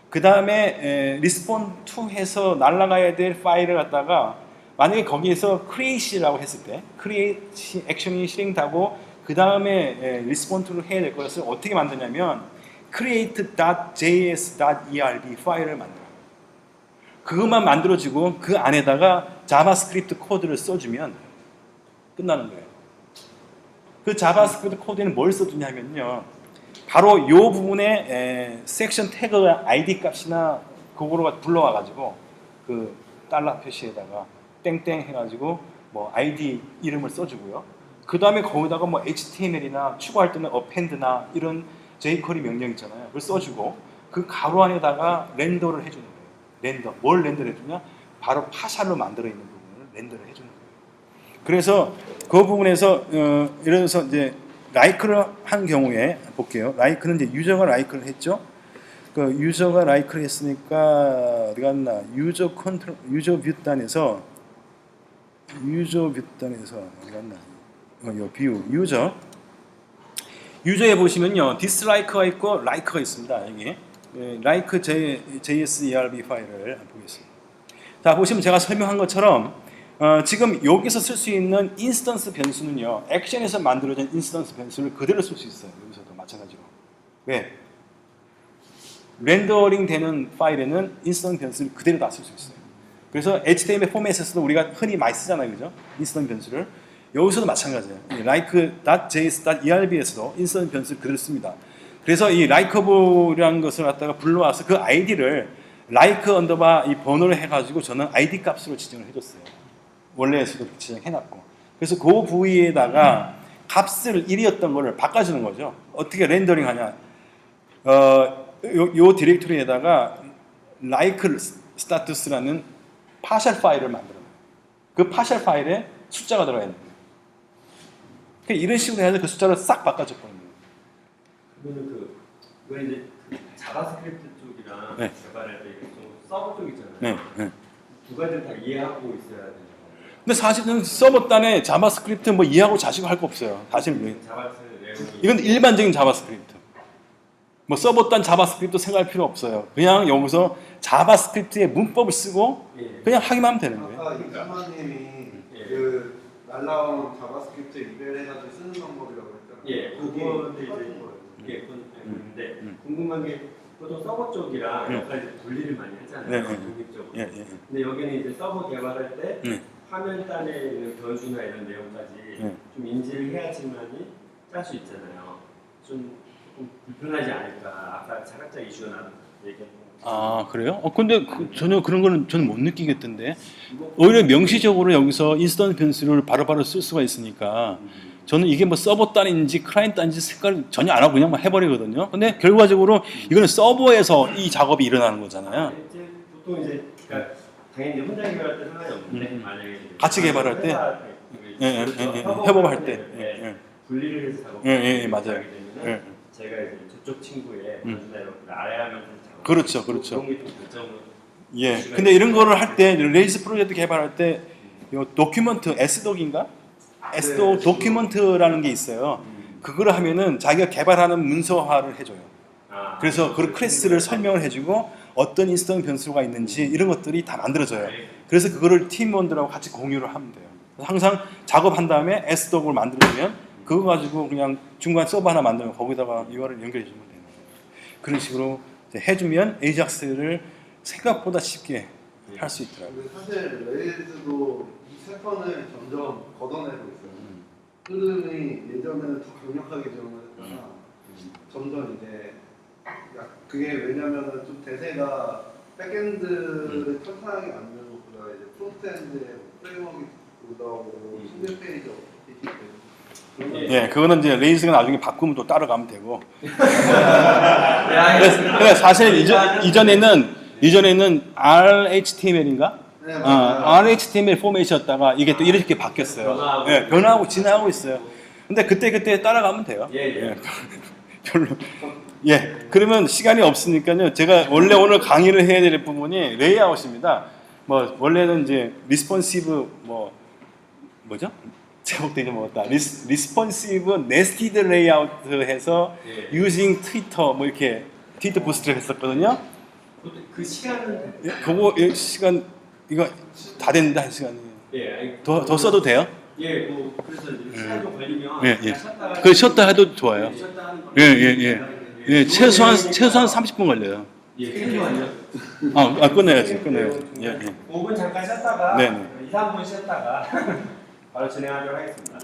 그 다음에 respond to 해서 날아가야 될 파일을 갖다가 만약에 거기에서 create라고 했을 때 create 액션이 실행되고 그 다음에 respond to를 해야 될 것을 어떻게 만드냐면 create.js.erb 파일을 만들어요. 그것만 만들어지고 그 안에다가 자바스크립트 코드를 써주면 끝나는 거예요. 그 자바스크립트 코드에는 뭘 써주냐면요. 바로 이 부분에 섹션 태그 ID 값이나 그거로 불러와가지고 그 달러 표시에다가 땡땡 해가지고 뭐 ID 이름을 써주고요. 그 다음에 거기다가 뭐 HTML이나 추가할 때는 append나 이런 jQuery 명령 있잖아요. 그걸 써주고 그 가로 안에다가 렌더를 해주는 거예요. 뭘 렌더를 해주냐? 바로 파샬로 만들어 있는 부분을 렌더를 해주는 거예요. 그래서 그 부분에서 예를 들어서 이제 라이크를 한 경우에 볼게요. 라이크는 이제 유저가 라이크를 했죠. 그 유저가 라이크를 했으니까 어디 갔나? 유저 뷰 단에서 어디 갔나? 뷰 유저에 보시면요, 디스라이크가 있고 라이크가 있습니다. 여기 라이크 JS.erb 파일을 보겠습니다. 자, 보시면 제가 설명한 것처럼 지금 여기서 쓸 수 있는 인스턴스 변수는요, 액션에서 만들어진 인스턴스 변수를 그대로 쓸 수 있어요. 여기서도 마찬가지로. 왜? 렌더링 되는 파일에는 인스턴스 변수를 그대로 다 쓸 수 있어요. 그래서 HTML 포맷에서도 우리가 흔히 많이 쓰잖아요, 그죠? 인스턴스 변수를. 여기서도 마찬가지예요. like.js.erb에서도 인스턴트 변수를 그대로 씁니다. 그래서 이 likeable이라는 것을 갖다가 불러와서 그 아이디를 like 언더바 이 번호를 해가지고 저는 아이디 값으로 지정을 해줬어요. 원래에서도 지정해놨고. 그래서 그 부위에다가 값을 1이었던 거를 바꿔주는 거죠. 어떻게 렌더링 하냐. 요 디렉토리에다가 like status라는 파셜 파일을 만들어요. 그 파셜 파일에 숫자가 들어가 있는 거예요. 그러니까 이런 식으로 해서 그 숫자를 싹 바꿔줬거든요. 그러면 그거 이제 그 자바스크립트 쪽이랑 네. 개발할 때 좀 서버 쪽 있잖아요. 네, 네. 두 가지를 다 이해하고 있어야 되는 근데 사실은 서버 단에 자바스크립트 뭐 이해하고 자시고 할 거 없어요. 사실은 자바스크립트 내용이 이건 일반적인 자바스크립트. 뭐 서버 단 자바스크립트 생각할 필요 없어요. 그냥 여기서 자바스크립트의 문법을 쓰고 예. 그냥 하기만 하면 되는 거예요. 아까 이수만님이 예. 그 날라온 자바스크립트 리벨해가지고 쓰는 방법이라고 했잖아요. 예, 그거는 이제 이게 근데 궁금한 게 보통 서버 쪽이랑 약간 이제 분리를 많이 하잖아요. 네, 네. 독립적으로. 예, 예. 근데 여기는 이제 서버 개발할 때 네. 화면 단에 있는 변수나 이런 내용까지 네. 좀 인지를 해야지만이 짤 수 있잖아요. 좀 조금 불편하지 않을까. 아까 차각자 이슈가 얘기한 아 그래요? 근데 전혀 그런 거는 저는 못 느끼겠던데. 오히려 명시적으로 여기서 인스턴트 변수를 바로바로 쓸 수가 있으니까 저는 이게 뭐 서버 단인지 클라이언트 단인지 색깔 전혀 안 하고 그냥 막 해버리거든요. 근데 결과적으로 이거는 서버에서 이 작업이 일어나는 거잖아요. 이제 보통 이제 그러니까 당연히 혼자 개발할 때 상관이 없는데 만약에 이제 같이 개발할 때? 회사 예, 예, 예, 예. 협업할 때. 예, 예. 분리를 해서 작업을 예, 예, 맞아요. 하게 되면은 예. 제가 이제 저쪽 친구의 변수나 이런 걸 알아야만 작업. 그렇죠, 그렇죠. 그런 게좀 결정으로. 예. 근데 이런 거를 할 때 레이스 프로젝트 개발할 때 요 도큐먼트 S독인가? S독 도큐먼트라는 게 있어요. 그거를 하면은 자기가 개발하는 문서화를 해줘요. 아, 그래서 그 클래스를 설명을 해주고 어떤 인스턴트 변수가 있는지 이런 것들이 다 만들어져요. 그래서 그거를 팀원들하고 같이 공유를 하면 돼요. 항상 작업한 다음에 S독을 만들면 그거 가지고 그냥 중간 서버 하나 만들면 거기다가 URL 연결해 주면 돼요. 그런 식으로 이제 해주면 에이작스를 생각보다 쉽게 할 수 있더라고요. 근데 사실 레일즈도 이 패턴을 점점 걷어내고 있어요. 흐름이 예전에는 더 강력하게 지원을 했다가 점점 이제 그게 왜냐면은 좀 대세가 백엔드를 탄탄하게 만드는 것보다 이제 프론트엔드에 프레임워크가 나오고 신규 페이지 어떻게 때문에 예, 그거는 이제 레이스가 나중에 바꾸면 또 따라가면 되고. 근데 사실 이전에는 RHTML인가? 네, 맞아요. RHTML 포맷이었다가 이게 또 이렇게 바뀌었어요. 예, 변화하고 진화하고 있어요. 근데 그때 따라가면 돼요. 예. 별로. 예, 그러면 시간이 없으니까요. 제가 원래 오늘 강의를 해야 될 부분이 레이아웃입니다. 뭐 원래는 이제 리스폰시브 뭐죠? 제목도 잊어먹었다. 리스폰시브 네스티드 레이아웃 해서 예. using 트위터 뭐 이렇게 트위터 부스트를 했었거든요. 그 시간은 예, 그거 시간 이거 다 됐는데 한 시간이 예, 더 써도 돼요? 예, 뭐 그래서 이제 시간 좀 걸리면 예, 예. 쉬었다가 그 쉬었다 해도 좋아요. 쉬었다 하는 거. 예, 최소한 30분 걸려요. 예, 끝내요 아니요? 끝내야지. 예. 5분 잠깐 쉬었다가 네네. 2, 3분 쉬었다가 바로 진행하도록 하겠습니다.